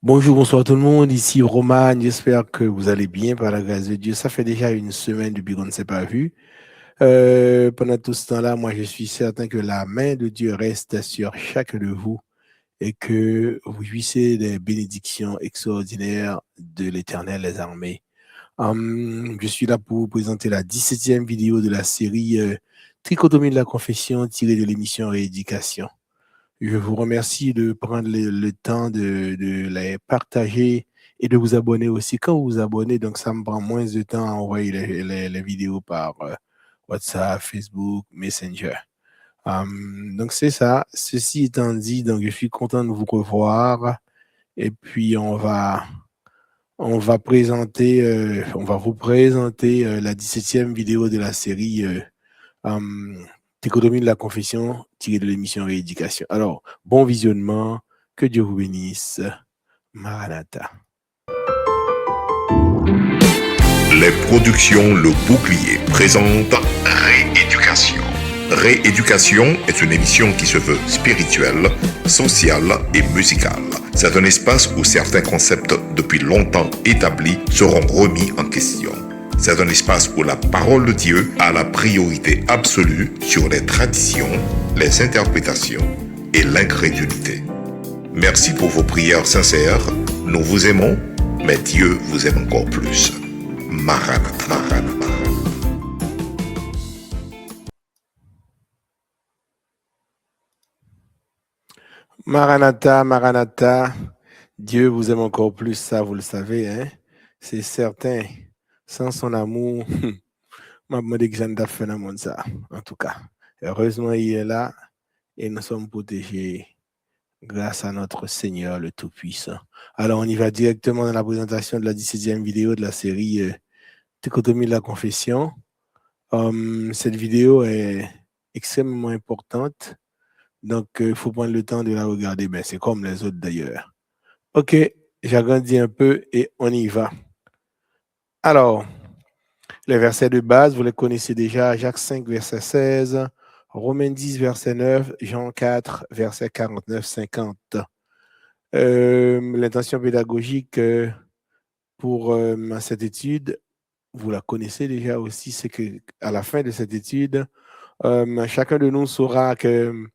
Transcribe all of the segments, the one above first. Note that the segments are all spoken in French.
Bonjour, bonsoir tout le monde. Ici Roman. J'espère que vous allez bien par la grâce de Dieu. Ça fait déjà une semaine depuis qu'on ne s'est pas vu. Pendant tout ce temps-là, moi, je suis certain que la main de Dieu reste sur chacun de vous et que vous jouissez des bénédictions extraordinaires de l'Éternel des armées. Je suis là pour vous présenter la 17e vidéo de la série Trichotomie de la confession tirée de l'émission Rééducation. Je vous remercie de prendre le temps de les partager et de vous abonner aussi. Quand vous vous abonnez, donc ça me prend moins de temps à envoyer les vidéos par WhatsApp, Facebook, Messenger. Donc c'est ça. Ceci étant dit, donc je suis content de vous revoir. Et puis on va vous présenter la 17e vidéo de la série Trichotomie de la confession tirée de l'émission Rééducation. Alors, bon visionnement, que Dieu vous bénisse. Maranatha. Les productions Le Bouclier présentent Rééducation. Rééducation est une émission qui se veut spirituelle, sociale et musicale. C'est un espace où certains concepts depuis longtemps établis seront remis en question. C'est un espace où la parole de Dieu a la priorité absolue sur les traditions, les interprétations et l'incrédulité. Merci pour vos prières sincères. Nous vous aimons, mais Dieu vous aime encore plus. Maranatha, Maranatha. Maranatha, Maranatha. Dieu vous aime encore plus, ça vous le savez, hein? C'est certain. Sans son amour, m'a demandé que j'en ai fait dans le monde ça, en tout cas. Heureusement, il est là et nous sommes protégés grâce à notre Seigneur le Tout-Puissant. Alors, on y va directement dans la présentation de la 17e vidéo de la série Trichotomie de la confession. Cette vidéo est extrêmement importante, donc il faut prendre le temps de la regarder, mais c'est comme les autres d'ailleurs. Ok, j'agrandis un peu et on y va. Alors, les versets de base, vous les connaissez déjà, Jacques 5, verset 16, Romains 10, verset 9, Jean 4, verset 49-50. L'intention pédagogique pour cette étude, vous la connaissez déjà aussi, c'est qu'à la fin de cette étude, chacun de nous saura que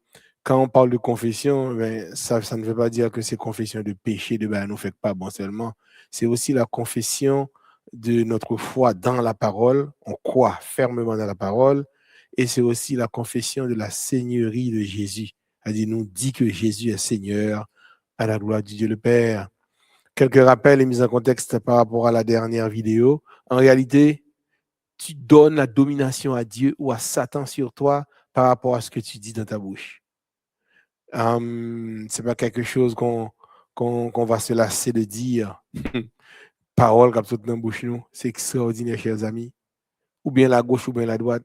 quand on parle de confession, ben, ça ne veut pas dire que c'est confession de péché, de ben, nous fait pas bon seulement. C'est aussi la confession de notre foi dans la parole. On croit fermement dans la parole. Et c'est aussi la confession de la seigneurie de Jésus. C'est-à-dire, nous dit que Jésus est Seigneur à la gloire du Dieu le Père. Quelques rappels et mises en contexte par rapport à la dernière vidéo. En réalité, tu donnes la domination à Dieu ou à Satan sur toi par rapport à ce que tu dis dans ta bouche. C'est pas quelque chose qu'on va se lasser de dire. Parole comme ça dans la bouche nous, c'est extraordinaire, chers amis. Ou bien la gauche ou bien la droite.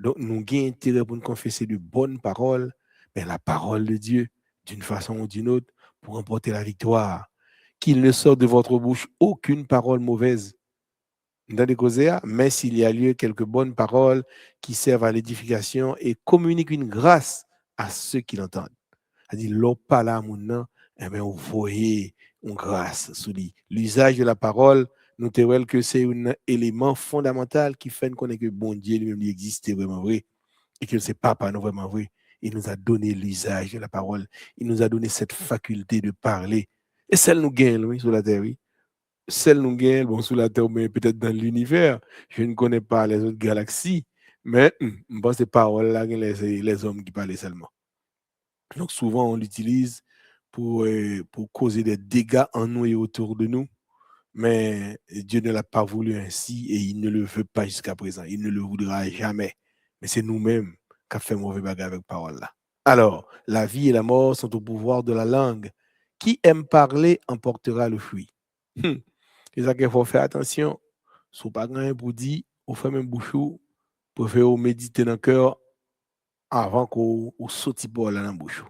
Donc, nous avons intérêt pour nous confesser de bonnes paroles, mais la parole de Dieu, d'une façon ou d'une autre, pour remporter la victoire. Qu'il ne sorte de votre bouche aucune parole mauvaise dans les causes, mais s'il y a lieu, quelques bonnes paroles qui servent à l'édification et communiquent une grâce à ceux qui l'entendent. C'est-à-dire, l'eau pas là, mon eh bien, vous voyez une grâce sous lui. L'usage de la parole, nous te que c'est un élément fondamental qui fait qu'on est que bon Dieu lui-même il existe vraiment vrai et que c'est papa nous vraiment vrai. Il nous a donné l'usage de la parole. Il nous a donné cette faculté de parler. Et celle nous gagne, oui, sur la terre, oui. Celle nous gagne, bon, sous la Terre, mais peut-être dans l'univers. Je ne connais pas les autres galaxies, mais je pense que ces paroles-là, les hommes qui parlent seulement. Donc, souvent, on l'utilise pour causer des dégâts en nous et autour de nous, mais Dieu ne l'a pas voulu ainsi et il ne le veut pas jusqu'à présent. Il ne le voudra jamais. Mais c'est nous-mêmes qui avons fait mauvais bagage avec parole-là. Alors, la vie et la mort sont au pouvoir de la langue. Qui aime parler emportera le fruit. C'est ça qu'il faut faire attention. Si pas grand pour dire, ou fait même bouchou, pour faire méditer dans le cœur avant qu'on saute pour aller dans la bouche.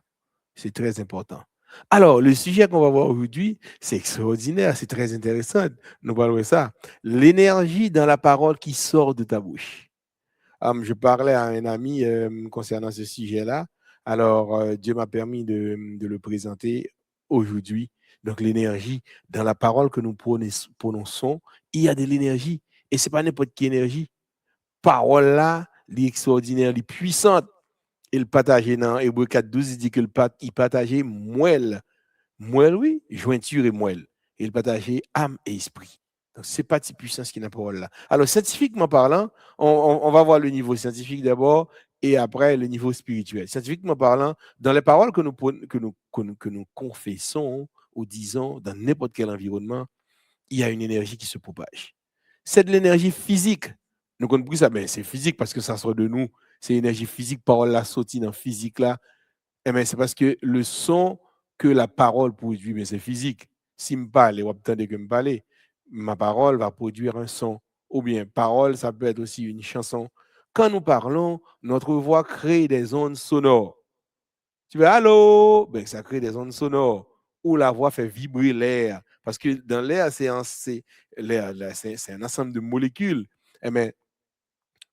C'est très important. Alors, le sujet qu'on va voir aujourd'hui, c'est extraordinaire, c'est très intéressant. Nous parlons de ça. L'énergie dans la parole qui sort de ta bouche. Je parlais à un ami concernant ce sujet-là. Alors, Dieu m'a permis de le présenter aujourd'hui. Donc l'énergie, dans la parole que nous prononçons, il y a de l'énergie. Et ce n'est pas n'importe quelle énergie. Parole là, l'extraordinaire, les puissante. Et le partager dans Hébreu 4:12, il dit que il partageait moelle. Moelle, oui, jointure et moelle. Et il partageait âme et esprit. Donc, c'est pas de puissance qui n'a pas là. Alors, scientifiquement parlant, on va voir le niveau scientifique d'abord et après le niveau spirituel. Scientifiquement parlant, dans les paroles que nous confessons ou disons dans n'importe quel environnement, il y a une énergie qui se propage. C'est de l'énergie physique. Nous connaissons ça, mais c'est physique parce que ça sort de nous. C'est énergie physique, parole là, sortie dans physique là. Eh bien, c'est parce que le son que la parole produit, mais c'est physique. Si je parle, ou attendez que je parle, ma parole va produire un son. Ou bien, parole, ça peut être aussi une chanson. Quand nous parlons, notre voix crée des ondes sonores. Tu veux allô? Ben, ça crée des ondes sonores. Ou la voix fait vibrer l'air. Parce que dans l'air, c'est un ensemble de molécules. Eh bien,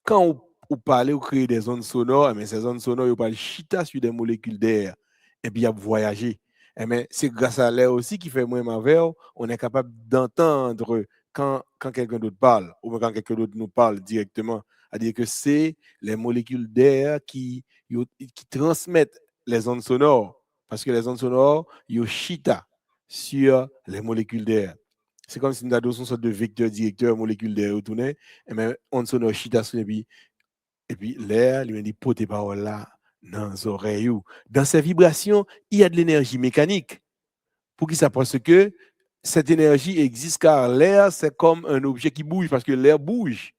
quand on parle ou créer des ondes sonores, mais ces ondes sonores, on parle chita sur des molécules d'air et puis il a voyagé. C'est grâce à l'air aussi qui fait moins mauvais, on est capable d'entendre quand quelqu'un d'autre parle ou quand quelqu'un d'autre nous parle directement. C'est-à-dire que c'est les molécules d'air qui transmettent les ondes sonores parce que les ondes sonores, ils chita sur les molécules d'air. C'est comme si nous avions une sorte de vecteur directeur molécule d'air retourné, et bien on sonne chita et puis l'air lui dit pour tes paroles là dans les oreilles. Dans ces vibrations, il y a de l'énergie mécanique. Pour qui ça? Parce que cette énergie existe car l'air c'est comme un objet qui bouge parce que l'air bouge.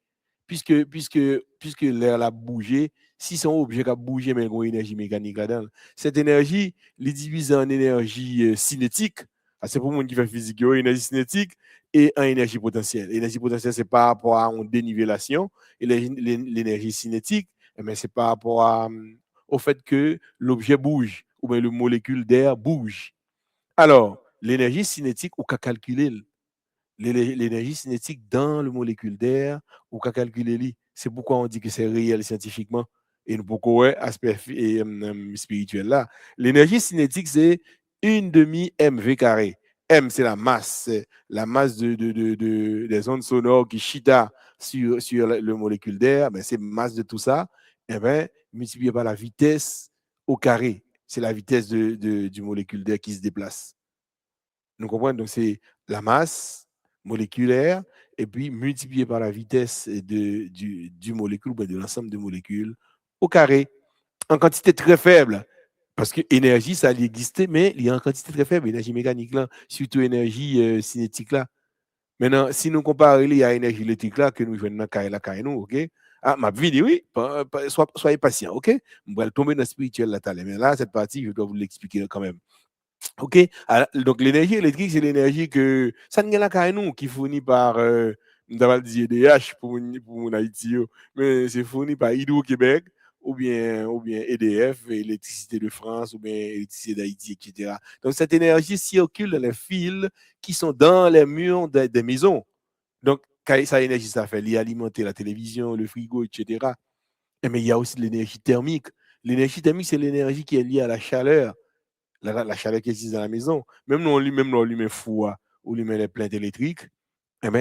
Puisque l'air a bougé, si c'est un objet qui a bougé, mais il y a une énergie mécanique là-dedans. Cette énergie, les divise en énergie cinétique. C'est pour moi qui fait physique, il y a une énergie cinétique et en énergie potentielle. L'énergie potentielle, c'est par rapport à une dénivellation. Et l'énergie cinétique, c'est par rapport au fait que l'objet bouge ou bien le molécule d'air bouge. Alors, l'énergie cinétique, on peut calculer l'énergie cinétique dans le molécule d'air ou qu'à calculer. C'est pourquoi on dit que c'est réel scientifiquement et pourquoi aspect spirituel là. L'énergie cinétique, c'est une demi-mv carré. M, c'est la masse des ondes sonores qui chita sur le molécule d'air. C'est masse de tout ça, multiplié par la vitesse au carré. C'est la vitesse du molécule d'air qui se déplace. Nous comprenons? Donc, c'est la masse moléculaire et puis multiplié par la vitesse du molécule, de l'ensemble de molécules au carré, en quantité très faible. Parce que l'énergie, ça existait, mais il y a en quantité très faible, énergie mécanique là, surtout énergie cinétique là. Maintenant, si nous comparons il y a l'énergie électrique là que nous jouons dans la nous, ok? Ah, ma vie dit oui, soyez patient, ok? On va tomber dans le spirituel là, mais là, cette partie, je dois vous l'expliquer quand même. OK. Alors, donc, l'énergie électrique, c'est l'énergie que ça n'est pas nous qui fournit par, nous avons dit EDH pour mon Haïti, mais c'est fourni par Hydro-Québec ou bien EDF, Électricité de France ou bien Électricité d'Haïti, etc. Donc, cette énergie circule dans les fils qui sont dans les murs des maisons. Donc, quand ça énergie, ça fait alimenter la télévision, le frigo, etc. Mais il y a aussi de l'énergie thermique. L'énergie thermique, c'est l'énergie qui est liée à la chaleur. La chaleur qui existe dans la maison. Même nous, on lui met four ou lui met les plaintes électriques, il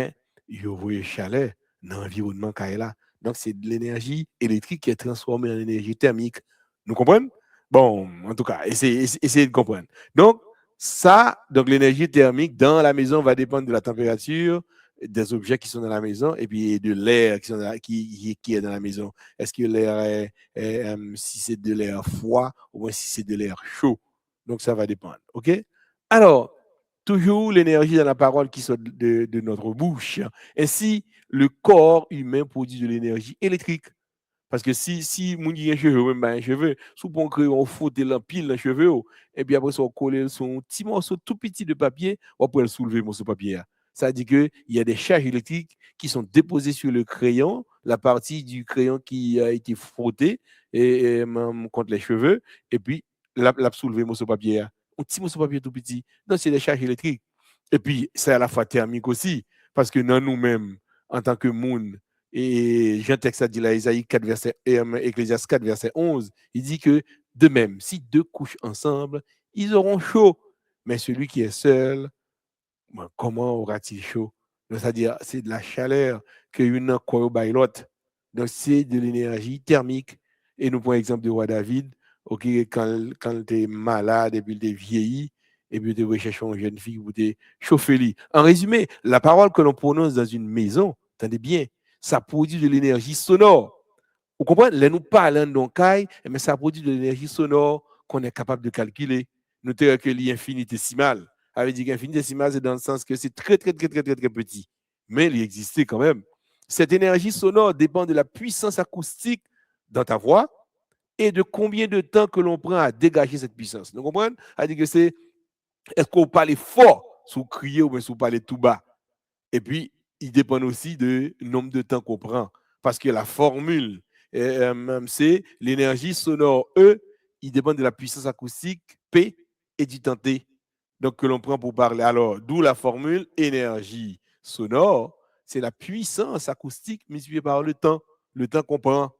y a une chaleur dans l'environnement qu'il y a là. Donc, c'est de l'énergie électrique qui est transformée en énergie thermique. Nous comprenons? Bon, en tout cas, essayez de comprendre. Donc, l'énergie thermique dans la maison va dépendre de la température des objets qui sont dans la maison et puis de l'air qui est dans la maison. Est-ce que l'air si c'est de l'air froid ou si c'est de l'air chaud? Donc, ça va dépendre. OK? Alors, toujours l'énergie dans la parole qui sort de notre bouche. Ainsi, le corps humain produit de l'énergie électrique. Parce que si mon a un cheveu, même un cheveu, sous on crée, on fout la pile dans cheveu, et puis après, on colle son petit morceau tout petit de papier, on peut le soulever, morceau de papier. Ça veut dire qu'il y a des charges électriques qui sont déposées sur le crayon, la partie du crayon qui a été frottée contre les cheveux, et puis la soulever morceau de papier. Un petit morceau de papier tout petit. Donc, c'est des charges électriques. Et puis, c'est à la fois thermique aussi, parce que dans nous-mêmes, en tant que monde, et Jean texte a dit là, Isaïe 4, verset, Ecclésiaste 4, verset 11, il dit que de même, si deux couchent ensemble, ils auront chaud. Mais celui qui est seul, comment aura-t-il chaud? Donc, c'est-à-dire, c'est de la chaleur que une corps by l'autre. Donc, c'est de l'énergie thermique. Et nous prenons l'exemple de roi David, ok, quand tu es malade et puis tu es vieilli, et puis tu recherches une jeune fille pour te chauffer. En résumé, la parole que l'on prononce dans une maison, attendez bien, ça produit de l'énergie sonore. Vous comprenez? Là, nous parlons donc, mais ça produit de l'énergie sonore qu'on est capable de calculer. Nous avons que l'infinitésimal. Ça veut dire qu'infinitésimal, c'est dans le sens que c'est très, très, très, très, très, très petit. Mais il existait quand même. Cette énergie sonore dépend de la puissance acoustique dans ta voix et de combien de temps que l'on prend à dégager cette puissance. Vous comprenez? Ça veut dire que c'est, est-ce qu'on parle fort sous crier ou bien sous parler tout bas? Et puis, il dépend aussi du nombre de temps qu'on prend. Parce que la formule, c'est l'énergie sonore E, il dépend de la puissance acoustique P et du temps T. Donc, que l'on prend pour parler. Alors, d'où la formule énergie sonore, c'est la puissance acoustique multipliée par le temps qu'on prend.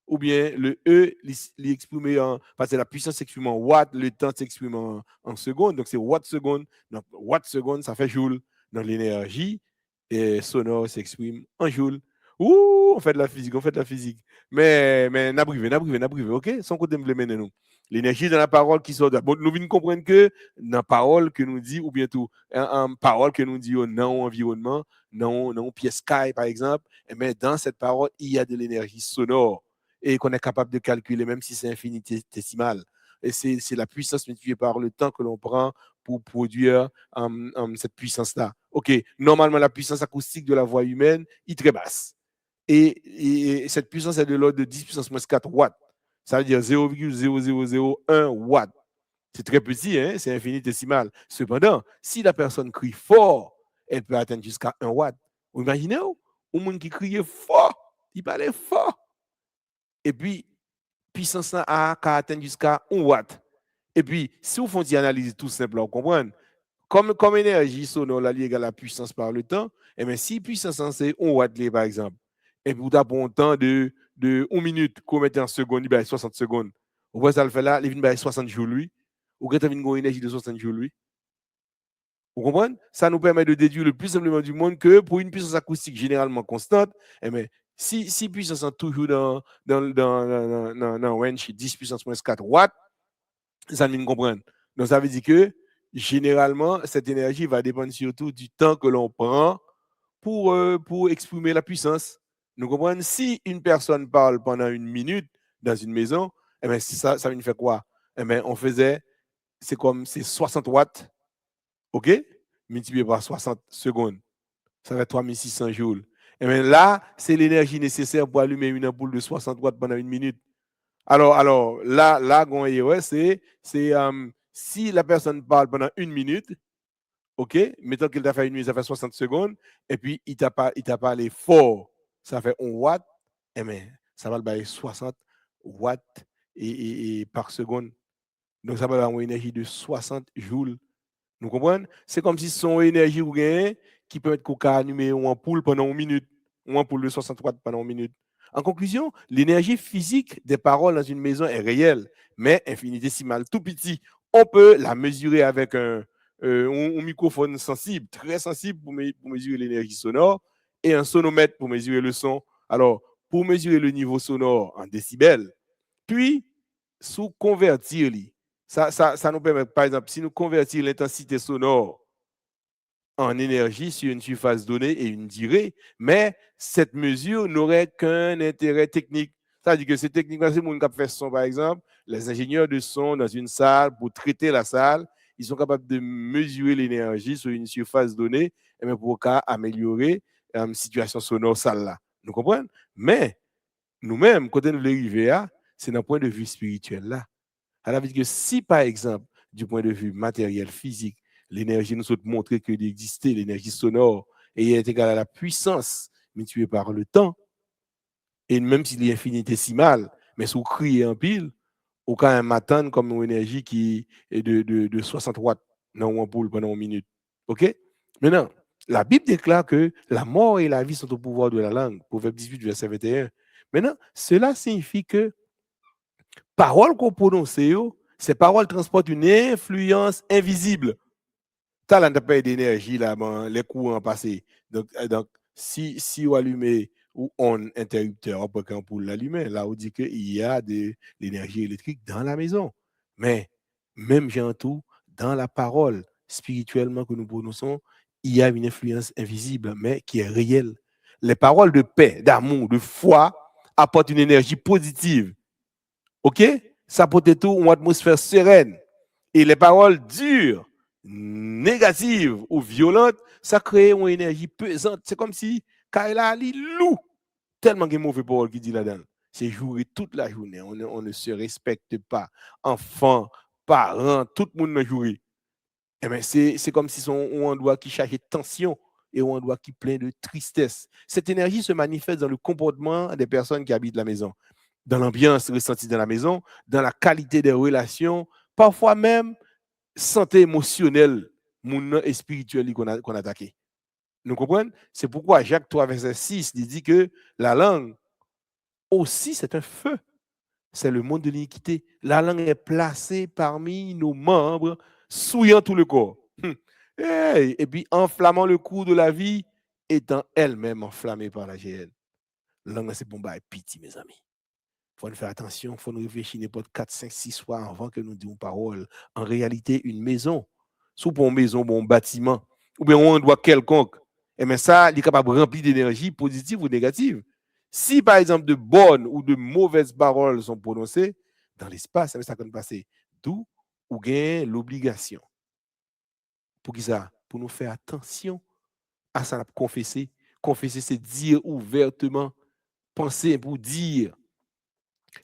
Ou bien le E, l'exprimer en. Parce que la puissance s'exprime en watts, le temps s'exprime en secondes. Donc, c'est watt seconde. Donc, watt seconde, ça fait joule. Dans l'énergie, et sonore s'exprime en joule. Ouh, on fait de la physique, on fait de la physique. Mais n'a privé, ok? Son côté me le mener nous. L'énergie dans la parole qui sort de. Bon, nous venons comprendre que dans la parole que nous dit, ou bientôt, en parole que nous dit au non environnement, non pièce sky, par exemple, mais dans cette parole, il y a de l'énergie sonore et qu'on est capable de calculer, même si c'est infinitésimal. Et c'est la puissance multipliée par le temps que l'on prend pour produire cette puissance-là. OK, normalement, la puissance acoustique de la voix humaine est très basse. Et cette puissance est de l'ordre de 10 puissance moins 4 watts. Ça veut dire 0,0001 watts. C'est très petit, hein? C'est infinitésimal. Cependant, si la personne crie fort, elle peut atteindre jusqu'à 1 watt. Vous imaginez, au monde qui criait fort, il parlait fort. Et puis, puissance a atteint jusqu'à 1 watt. Et puis, si vous faites une analyse tout simple, vous comprenez? Comme énergie sonore, là, égale la puissance par le temps, et bien, si puissance c'est 1 watt, par exemple, et puis vous avez un temps de 1 minute, qu'on mette en seconde, il y a 60 secondes. Vous voyez ça le fait là, il y a 60 jours, lui. Ou quand une énergie de 60 joules, lui. Vous comprenez? Ça nous permet de déduire le plus simplement du monde que pour une puissance acoustique généralement constante, eh bien, si puissance est toujours dans range 10 puissance moins 4 watts, ça nous comprendre. Donc, ça veut dire que généralement, cette énergie va dépendre surtout du temps que l'on prend pour exprimer la puissance. Nous comprenons? Si une personne parle pendant 1 minute dans une maison, eh bien, ça veut faire quoi? Eh bien, on faisait, c'est 60 watts, OK? Multiplié par 60 secondes. Ça fait 3600 joules. Et bien là, c'est l'énergie nécessaire pour allumer une ampoule de 60 watts pendant 1 minute. Alors là, c'est si la personne parle pendant 1 minute, OK? Mettons qu'il t'a fait 1 minute, ça fait 60 secondes. Et puis, il t'a parlé fort, ça fait 1 watt. Eh bien, ça va le bailler 60 watts et par seconde. Donc, ça va avoir une énergie de 60 joules. Nous comprenons? C'est comme si son énergie ou gain qui peut être qu'on allumer une ampoule pendant 1 minute, une ampoule de 60 watts pendant 1 minute. En conclusion, l'énergie physique des paroles dans une maison est réelle, mais infinitésimale, tout petit. On peut la mesurer avec un microphone sensible, très sensible pour mesurer l'énergie sonore, et un sonomètre pour mesurer le son. Alors, pour mesurer le niveau sonore en décibels, puis sous convertir ça nous permet, par exemple, si nous convertissons l'intensité sonore en énergie sur une surface donnée et une durée, mais cette mesure n'aurait qu'un intérêt technique. Ça veut dire que c'est techniquement, c'est le monde qui fait son, par exemple, les ingénieurs de son dans une salle, pour traiter la salle, ils sont capables de mesurer l'énergie sur une surface donnée et même pour améliorer la situation sonore salle là. Nous comprenons? Mais nous-mêmes, quand nous arrivons, c'est d'un point de vue spirituel là. Alors, que si, par exemple, du point de vue matériel, physique, l'énergie nous a montré qu'il existait, l'énergie sonore, et elle est égale à la puissance multipliée par le temps, et même s'il est infinitésimal, mais si vous criez en pile, ou quand même attendre comme une énergie qui est de 60 watts dans une ampoule pendant 1 minute. OK? Maintenant, la Bible déclare que la mort et la vie sont au pouvoir de la langue. Proverbe 18, verset 21. Maintenant, cela signifie que paroles qu'on prononce, ces paroles transportent une influence invisible. talent de payer d'énergie là, ben, les courants passés. Donc si vous allumez ou on interrupteur après quand pour l'allumer, là on dit qu'il y a de l'énergie électrique dans la maison. Mais même j'ai tout dans la parole spirituellement que nous prononçons, il y a une influence invisible mais qui est réelle. Les paroles de paix, d'amour, de foi apportent une énergie positive. OK? Ça apporte tout une atmosphère sereine. Et les paroles dures, négatives ou violentes, ça crée une énergie pesante. C'est comme si Kaila Ali loue tellement de mauvais paroles qui dit là-dedans. C'est jouer toute la journée. On ne se respecte pas. Enfants, parents, tout le monde ne joue. Eh bien, c'est comme si son endroit qui chargeait de tension et un endroit qui plein de tristesse. Cette énergie se manifeste dans le comportement des personnes qui habitent la maison, dans l'ambiance ressentie dans la maison, dans la qualité des relations, parfois même santé émotionnelle et spirituelle qu'on a attaqué. Nous comprenons? C'est pourquoi Jacques 3, verset 6 dit que la langue aussi, c'est un feu. C'est le monde de l'iniquité. La langue est placée parmi nos membres, souillant tout le corps. Et puis enflammant le cours de la vie, étant elle-même enflammée par la géhenne. La langue, c'est bon, pitié, mes amis. Il faut faire attention, il faut nous réfléchir n'importe 4, 5, 6 fois avant que nous disions parole. En réalité, une maison, sous pour une maison, bon bâtiment, ou bien un endroit quelconque, et bien ça, il est capable de remplir d'énergie positive ou négative. Si, par exemple, de bonnes ou de mauvaises paroles sont prononcées dans l'espace, ça peut passer. D'où ou gain l'obligation. Pour qui ça? Pour nous faire attention à ça, confesser. Confesser, c'est dire ouvertement, penser pour dire.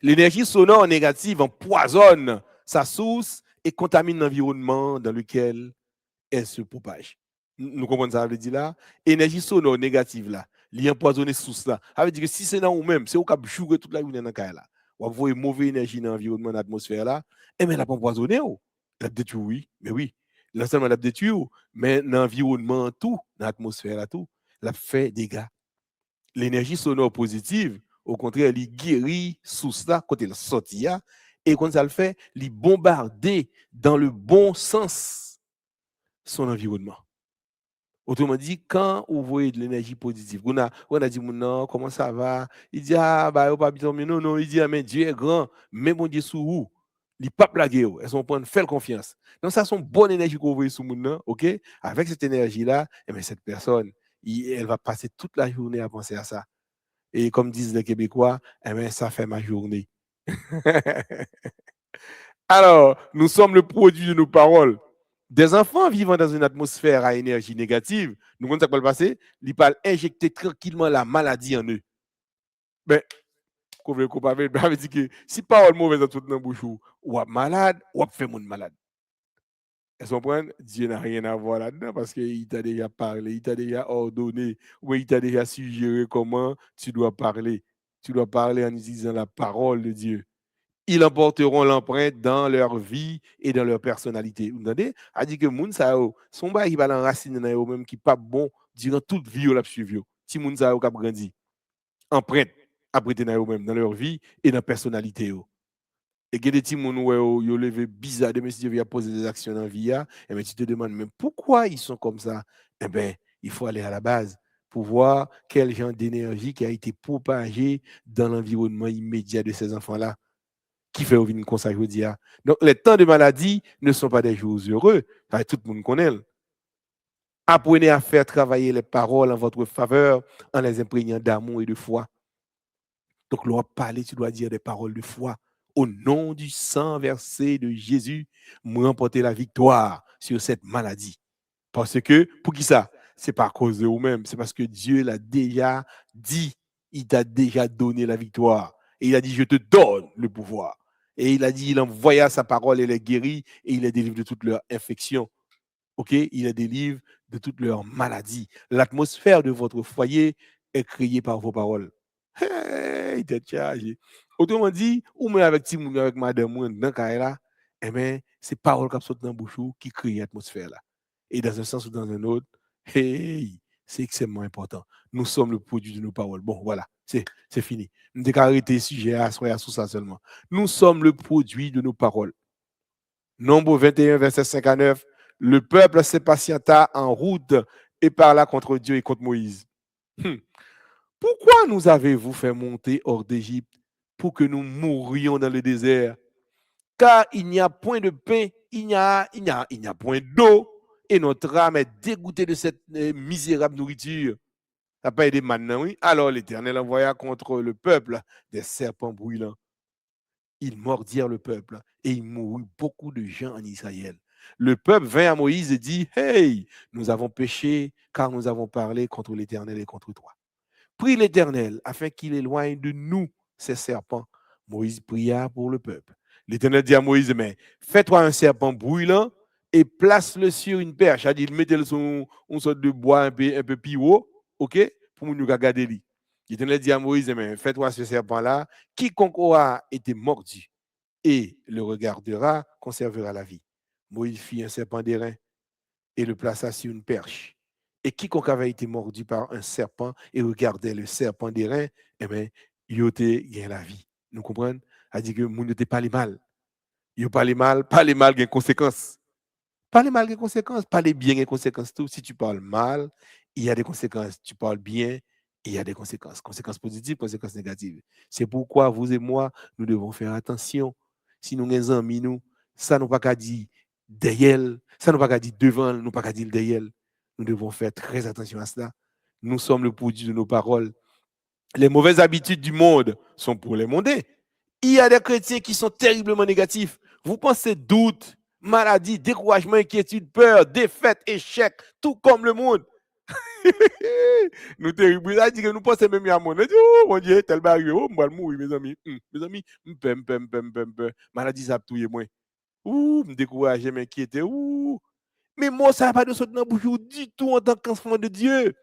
L'énergie sonore négative empoisonne sa source et contamine l'environnement dans lequel elle se propage. Nous comprenons ça, ça veut dire là. Énergie sonore négative là, elle empoisonne la source là. Ça veut dire que si c'est dans vous-même, c'est au cap jouer toute la journée dans le là. Ou vous voyez mauvaise énergie dans l'environnement, dans l'atmosphère là, et bien elle a pas empoisonné. Elle a détruit, oui, mais oui. Non seulement elle a détruit, mais dans l'environnement tout, dans l'atmosphère là tout, elle a fait des dégâts. L'énergie sonore positive, au contraire, elle guérit sous ça, quand elle sortit, et quand ça le fait, elle bombarder dans le bon sens son environnement. Autrement dit, quand vous voyez de l'énergie positive, on a dit, non, comment ça va? Il dit, ah, bah, pas bien, non, non, il dit, ah, mais Dieu est grand, mais mon Dieu sous vous, il pas plagué, elles sont prendre faire confiance. Donc, ça, c'est une bonne énergie que vous voyez sous mon ok? Avec cette énergie-là, eh bien, cette personne, elle va passer toute la journée à penser à ça. Et comme disent les Québécois, eh bien, ça fait ma journée. Alors, nous sommes le produit de nos paroles. Des enfants vivant dans une atmosphère à énergie négative, nous comprenons ce qui va le passer, ils peuvent injecter tranquillement la maladie en eux. Mais, qu'on veut dire que si parole mauvaise dans toute notre bouche, ou malade, ou fait mon malade. Elles comprennent? Dieu n'a rien à voir là-dedans parce qu'il t'a déjà parlé, il t'a déjà ordonné, ou il t'a déjà suggéré comment tu dois parler. Tu dois parler en utilisant la parole de Dieu. Ils emporteront l'empreinte dans leur vie et dans leur personnalité. Vous entendez? A dit que moun sa yo, son ba qui va l'enraciner dans eux même qui pas bon durant toute vie la suivre. Si moun sa yo k'ap grandi, empreinte après dans eux même dans leur vie et dans personnalité yo. Et que des petits moun yo levé bizarre de monsieur vient poser des actions dans vie et ben tu te demandes mais pourquoi ils sont comme ça? Eh ben, il faut aller à la base pour voir quel genre d'énergie qui a été propagé dans l'environnement immédiat de ces enfants-là. Qui fait venir comme ça, je veux dire. Donc, les temps de maladie ne sont pas des jours heureux. Tout le monde connaît. Apprenez à faire travailler les paroles en votre faveur en les imprégnant d'amour et de foi. Donc, lorsque parler, tu dois dire des paroles de foi. Au nom du sang versé de Jésus, nous remporter la victoire sur cette maladie. Parce que, pour qui ça? C'est pas à cause de vous-même, c'est parce que Dieu l'a déjà dit. Il t'a déjà donné la victoire. Et il a dit, je te donne le pouvoir. Et il a dit, il envoya sa parole, elle est guérie et il les délivre de toutes leurs infections. OK? Il les délivre de toutes leurs maladies. L'atmosphère de votre foyer est créée par vos paroles. Hey, t'es chargé. Autrement dit, ou même avec Timoun, avec madame, dans là, eh bien, c'est paroles qui sortent dans le bouche qui créent l'atmosphère là. Et dans un sens ou dans un autre, hey, c'est extrêmement important. Nous sommes le produit de nos paroles. Bon, voilà, c'est fini. Nous devons arrêter le sujet à sous ça seulement. Nous sommes le produit de nos paroles. Nombre 21, verset 5 à 9. Le peuple s'impatienta en route et parla contre Dieu et contre Moïse. Pourquoi nous avez-vous fait monter hors d'Égypte pour que nous mourions dans le désert? Car il n'y a point de pain, il n'y a point d'eau, et notre âme est dégoûtée de cette misérable nourriture. Ça n'a pas aidé maintenant, oui. Alors l'Éternel envoya contre le peuple des serpents brûlants. Ils mordirent le peuple et il mourut beaucoup de gens en Israël. Le peuple vint à Moïse et dit, hey, nous avons péché car nous avons parlé contre l'Éternel et contre toi. Prie l'Éternel afin qu'il éloigne de nous ces serpents. Moïse pria pour le peuple. L'Éternel dit à Moïse, mais fais-toi un serpent brûlant et place-le sur une perche. C'est-à-dire, mettez-le sur une sorte de bois un peu plus haut, ok, pour nous regarder lui. L'Éternel dit à Moïse, mais fais-toi ce serpent-là, quiconque aura été mordu et le regardera, conservera la vie. Moïse fit un serpent d'airain et le plaça sur une perche. Et quiconque avait été mordu par un serpent et regardait le serpent d'airain, eh bien, il a la vie. Nous comprenons? C'est-à-dire que nous n'était pas les mal. Il pas les mal, pas les mal, il y a conséquences. Pas les mal, il y a conséquences. Pas les bien, il y a conséquences. Tout. Si tu parles mal, il y a des conséquences. Tu parles bien, il y a des conséquences. Conséquences positives, conséquences négatives. C'est pourquoi vous et moi, nous devons faire attention. Si nous avons des amis, nous, ça nous pas qu'à dire derrière, ça nous pas qu'à dire devant, nous pas qu'à dire derrière. Nous devons faire très attention à cela. Nous sommes le produit de nos paroles. Les mauvaises habitudes du monde sont pour les mondains. Il y a des chrétiens qui sont terriblement négatifs. Vous pensez doute, maladie, découragement, inquiétude, peur, défaite, échec, tout comme le monde. Nous terribles, ça dit que nous pensons même à mon Dieu, oh mon Dieu, tel barrière, oh, moi, mourir, mes amis. Mes amis, maladie, ça a tué moi. Ouh, me décourager, m'inquiéter, ouh. Mais moi, ça n'a pas de sorte dans la bouche du tout en tant qu'enfant de Dieu.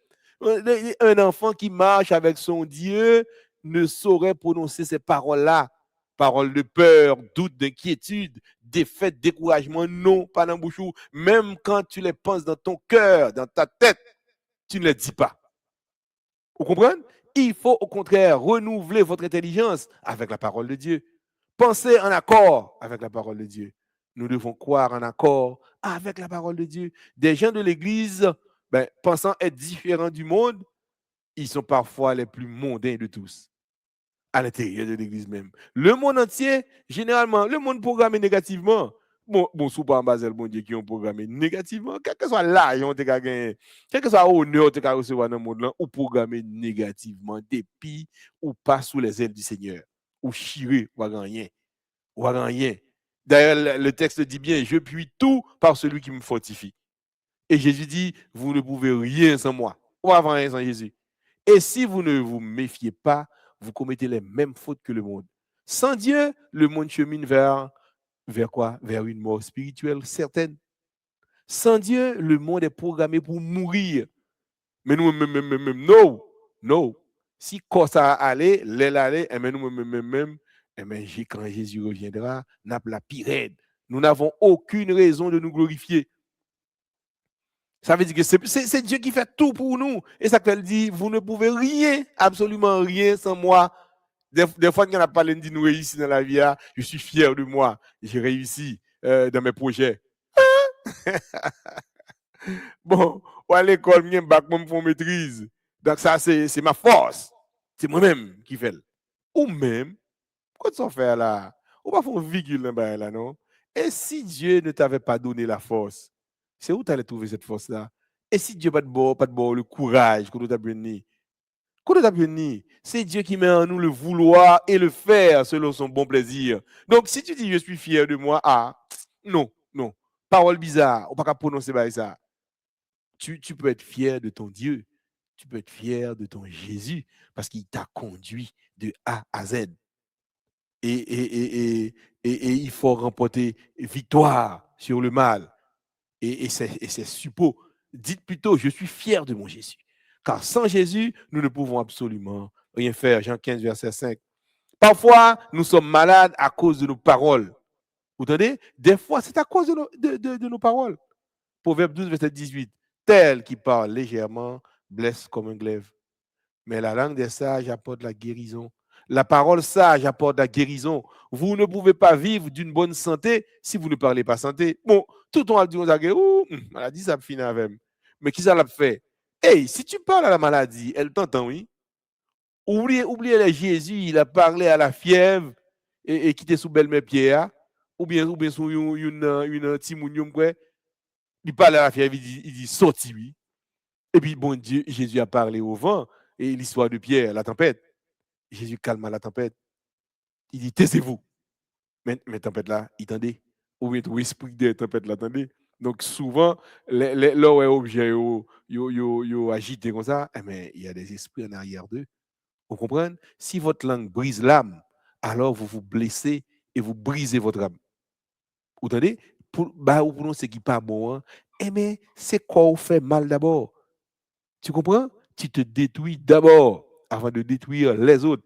Un enfant qui marche avec son Dieu ne saurait prononcer ces paroles-là. Paroles de peur, doute, d'inquiétude, défaite, découragement, non, pas dans la bouche. Même quand tu les penses dans ton cœur, dans ta tête, tu ne les dis pas. Vous comprenez? Il faut au contraire renouveler votre intelligence avec la parole de Dieu. Pensez en accord avec la parole de Dieu. Nous devons croire en accord avec la parole de Dieu. Des gens de l'Église, pensant être différents du monde, ils sont parfois les plus mondains de tous, à l'intérieur de l'Église même. Le monde entier, généralement, le monde programmé négativement. Bon, sous pas Basel, bon Dieu, qui ont programmé négativement, quel que soit l'argent que tu as gagné, quel que soit l'honneur que tu as recevoir dans le monde, ou programmé négativement, depuis ou pas sous les ailes du Seigneur, ou chiré, ou rien. Ou rien. D'ailleurs, le texte dit bien, je puis tout par celui qui me fortifie. Et Jésus dit, vous ne pouvez rien sans moi. Ou avant rien sans Jésus. Et si vous ne vous méfiez pas, vous commettez les mêmes fautes que le monde. Sans Dieu, le monde chemine vers quoi? Vers une mort spirituelle certaine. Sans Dieu, le monde est programmé pour mourir. Mais nous, non. Si quand ça allait, l'aile allait, et nous, quand Jésus reviendra, n'a pas la pire. Nous n'avons aucune raison de nous glorifier. Ça veut dire que c'est Dieu qui fait tout pour nous. Et ça qu'elle dit, vous ne pouvez rien, absolument rien sans moi. Des fois, quand on a parlé de nous réussir dans la vie, je suis fier de moi. J'ai réussi dans mes projets. Bon, ou à l'école, je bac, je fais maîtrise. Donc ça, c'est ma force. C'est moi-même qui fais. Ou même, quoi tu fais là? Ou pas faire une virgule là, non? Et si Dieu ne t'avait pas donné la force, c'est où tu allais trouver cette force-là? Et si Dieu pas de bord le courage que nous t'a béni? C'est Dieu qui met en nous le vouloir et le faire selon son bon plaisir. Donc, si tu dis je suis fier de moi, non. Parole bizarre, on ne peut pas prononcer ça. Tu peux être fier de ton Dieu. Tu peux être fier de ton Jésus parce qu'il t'a conduit de A à Z. Et il faut remporter victoire sur le mal. Et c'est suppos. Dites plutôt, je suis fier de mon Jésus. Car sans Jésus, nous ne pouvons absolument rien faire. Jean 15, verset 5. Parfois, nous sommes malades à cause de nos paroles. Vous entendez? Des fois, c'est à cause de nos paroles. Proverbe 12, verset 18. Tel qui parle légèrement blesse comme un glaive. Mais la langue des sages apporte la guérison. La parole sage apporte la guérison. Vous ne pouvez pas vivre d'une bonne santé si vous ne parlez pas santé. Bon, tout le monde dit, maladie, ça finit avec. Mais qui ça l'a fait? Hey, si tu parles à la maladie, elle t'entend, oui. Oubliez Jésus, il a parlé à la fièvre et qui était sous belle pierre, ou bien sous une timounium, quoi. Il parle à la fièvre, il dit sorti, oui. Et puis, bon Dieu, Jésus a parlé au vent, et l'histoire de Pierre, la tempête. Jésus calma la tempête. Il dit, taisez-vous. Mais tempête là, il tendait. Ou bien tout esprit de tempête là, attendez. Donc, souvent, là où objet yo agité comme ça, mais il y a des esprits en arrière d'eux. Vous comprenez? Si votre langue brise l'âme, alors vous vous blessez et vous brisez votre âme. Vous entendez? Pour nous, c'est qui pas bon. Hein? Mais c'est quoi vous fait mal d'abord? Tu comprends? Tu te détruis d'abord avant de détruire les autres.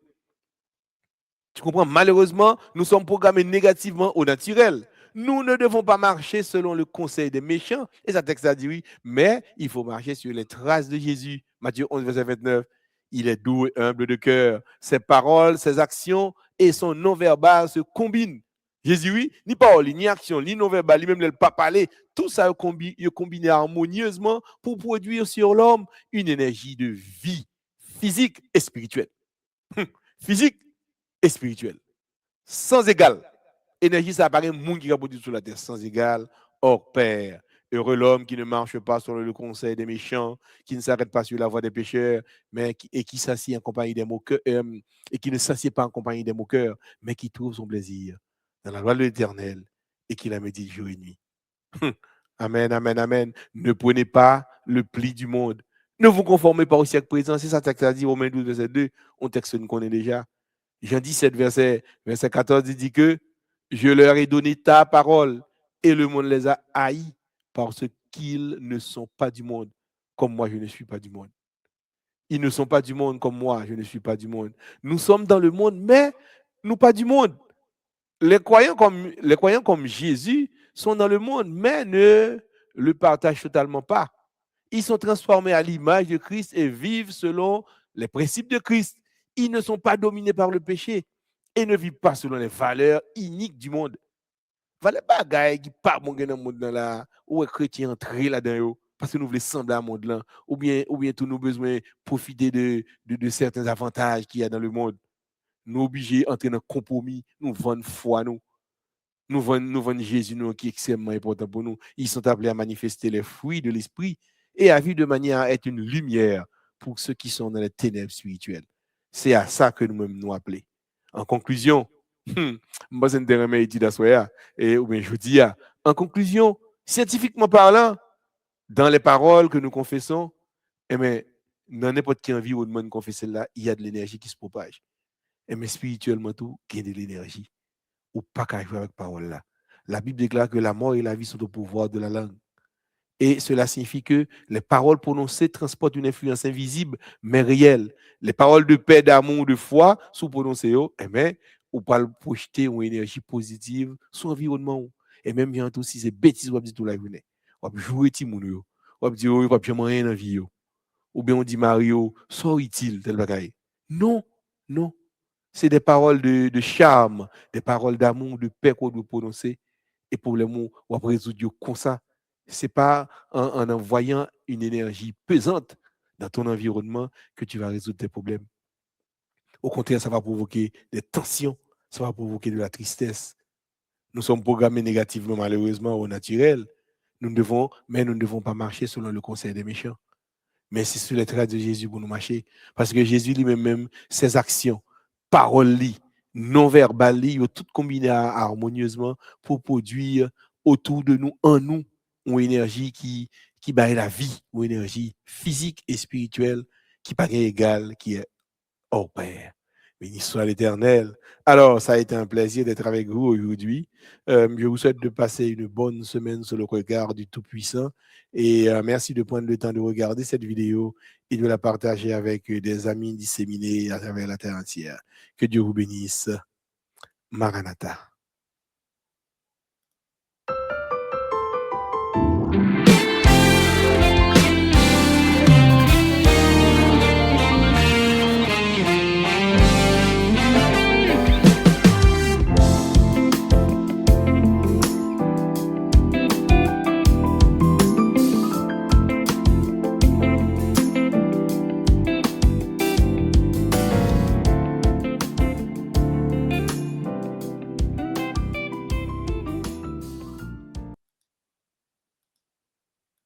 Tu comprends? Malheureusement, nous sommes programmés négativement au naturel. Nous ne devons pas marcher selon le conseil des méchants. Et ça texte a dit oui, mais il faut marcher sur les traces de Jésus. Matthieu 11, verset 29. Il est doux et humble de cœur. Ses paroles, ses actions et son non-verbal se combinent. Jésus, oui, ni parole, ni action, ni non-verbal, ni même le pas parler, tout ça est combiné harmonieusement pour produire sur l'homme une énergie de vie physique et spirituelle. Physique et spirituelle. Sans égal. Énergie, ça apparaît monde qui a produit sur la terre, sans égal, hors pair. Heureux l'homme qui ne marche pas selon le conseil des méchants, qui ne s'arrête pas sur la voie des pécheurs, et qui s'assied en compagnie des moqueurs, et qui ne s'assied pas en compagnie des moqueurs, mais qui trouve son plaisir dans la loi de l'Éternel et qui la médite jour et nuit. Amen, amen, amen. Ne prenez pas le pli du monde. Ne vous conformez pas au siècle présent. C'est ça que ça dit, Romains 12, verset 2, un texte que nous connaissons déjà. Jean 17, verset 14, il dit que je leur ai donné ta parole et le monde les a haïs parce qu'ils ne sont pas du monde comme moi, je ne suis pas du monde. Ils ne sont pas du monde comme moi, je ne suis pas du monde. Nous sommes dans le monde, mais nous pas du monde. Les croyants comme Jésus sont dans le monde, mais ne le partagent totalement pas. Ils sont transformés à l'image de Christ et vivent selon les principes de Christ. Ils ne sont pas dominés par le péché et ne vivent pas selon les valeurs iniques du monde. Valeurs bagaille qui pas bon dans le monde là, ou est chrétien entrer là-dedans parce que nous voulons sembler à monde là, ou bien tous nos besoins profiter de certains avantages qu'il y a dans le monde. Nous obligés d'entrer dans un compromis, nous vendons foi nous vendons Jésus nous, qui est extrêmement important pour nous. Ils sont appelés à manifester les fruits de l'esprit et à vivre de manière à être une lumière pour ceux qui sont dans les ténèbres spirituelles. C'est à ça que nous-mêmes nous appelons. En conclusion, moi, c'est un étude à et ou bien je dis, en conclusion, scientifiquement parlant, dans les paroles que nous confessons, dans n'importe quel environnement nous confessons là, il y a de l'énergie qui se propage. Mais spirituellement tout, il y a de l'énergie. Ou pas qu'à jouer avec parole là. La Bible déclare que la mort et la vie sont au pouvoir de la langue. Et cela signifie que les paroles prononcées transportent une influence invisible, mais réelle. Les paroles de paix, d'amour, de foi, sont prononcées, ou pas le projeter une énergie positive sur l'environnement. Et même bien aussi, c'est bêtises, on dit tout la journée. On va jouer Timoun, on va dire, on va bien rien dans la vie. Ou bien on dit Mario, soit utile, tel bagaille. Non, non. C'est des paroles de charme, des paroles d'amour, de paix qu'on doit prononcer. Et pour les mots, on va résoudre comme ça. Ce n'est pas en envoyant une énergie pesante dans ton environnement que tu vas résoudre tes problèmes. Au contraire, ça va provoquer des tensions, ça va provoquer de la tristesse. Nous sommes programmés négativement, malheureusement, au naturel. Mais nous ne devons pas marcher selon le conseil des méchants. Mais c'est sur les traces de Jésus pour nous marcher. Parce que Jésus lui-même, ses actions, paroles, non-verbales, ils ont toutes combiné harmonieusement pour produire autour de nous, en nous, une énergie qui bat la vie, une énergie physique et spirituelle qui n'est pas égale, qui est hors pair. Béni soit l'Éternel. Alors, ça a été un plaisir d'être avec vous aujourd'hui. Je vous souhaite de passer une bonne semaine sous le regard du Tout-Puissant. Et merci de prendre le temps de regarder cette vidéo et de la partager avec des amis disséminés à travers la terre entière. Que Dieu vous bénisse. Maranatha.